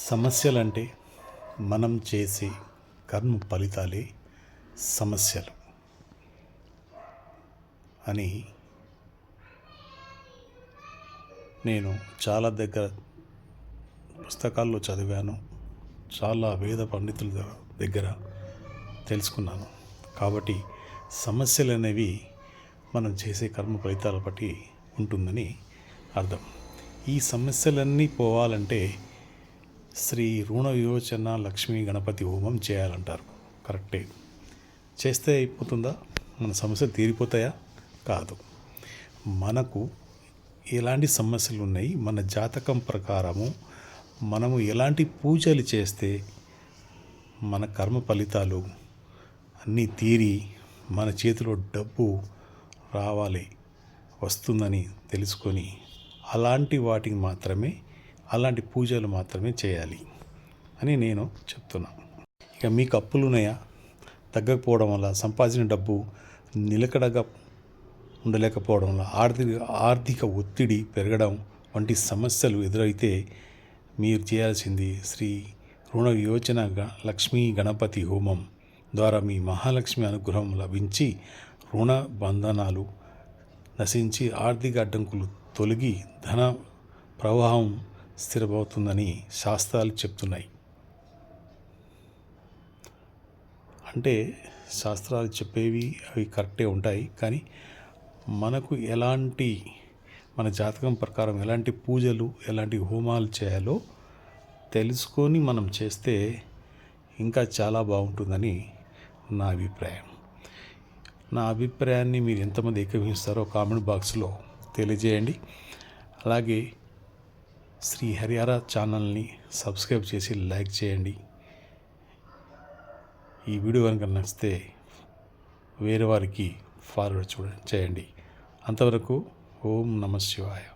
సమస్యలంటే మనం చేసే కర్మ ఫలితాలే సమస్యలు అని నేను చాలా పుస్తకాల్లో చదివాను. చాలా వేద పండితుల దగ్గర తెలుసుకున్నాను. కాబట్టి సమస్యలు అనేవి మనం చేసే కర్మ ఫలితాల బట్టి ఉంటుందని అర్థం. ఈ సమస్యలన్నీ పోవాలంటే శ్రీ రుణ విమోచన లక్ష్మీ గణపతి హోమం చేయాలంటారు. కరెక్టే. చేస్తే అయిపోతుందా? మన సమస్యలు తీరిపోతాయా? కాదు. మనకు ఎలాంటి సమస్యలు ఉన్నాయి, మన జాతకం ప్రకారము మనము ఎలాంటి పూజలు చేస్తే మన కర్మ ఫలితాలు అన్నీ తీరి మన చేతిలో డబ్బు వస్తుందని తెలుసుకొని అలాంటి పూజలు మాత్రమే చేయాలి అని నేను చెప్తున్నాను. ఇక మీకు అప్పులు ఉన్నాయా? తగ్గకపోవడం వల్ల సంపాదించిన డబ్బు నిలకడగా ఉండలేకపోవడం వల్ల ఆర్థిక ఒత్తిడి పెరగడం వంటి సమస్యలు ఎదురైతే మీరు చేయాల్సింది శ్రీ రుణ విమోచన లక్ష్మీ గణపతి హోమం ద్వారా మీ మహాలక్ష్మి అనుగ్రహం లభించి రుణ బంధనాలు నశించి ఆర్థిక అడ్డంకులు తొలగి ధన ప్రవాహం స్థిరమవుతుందని శాస్త్రాలు చెప్తున్నాయి. అంటే శాస్త్రాలు చెప్పేవి అవి కరెక్టే ఉంటాయి, కానీ మనకు మన జాతకం ప్రకారం ఎలాంటి పూజలు ఎలాంటి హోమాలు చేయాలో తెలుసుకొని మనం చేస్తే ఇంకా చాలా బాగుంటుందని నా అభిప్రాయం. నా అభిప్రాయాన్ని మీరు ఎంతమంది ఏకీభవిస్తారో కామెంట్ బాక్స్లో తెలియజేయండి. అలాగే శ్రీ హరిహర ఛానల్ని సబ్స్క్రైబ్ చేసి లైక్ చేయండి. ఈ వీడియో కనుక నచ్చితే వేరే వారికి ఫార్వర్డ్ చేయండి. అంతవరకు ఓం నమః శివాయ.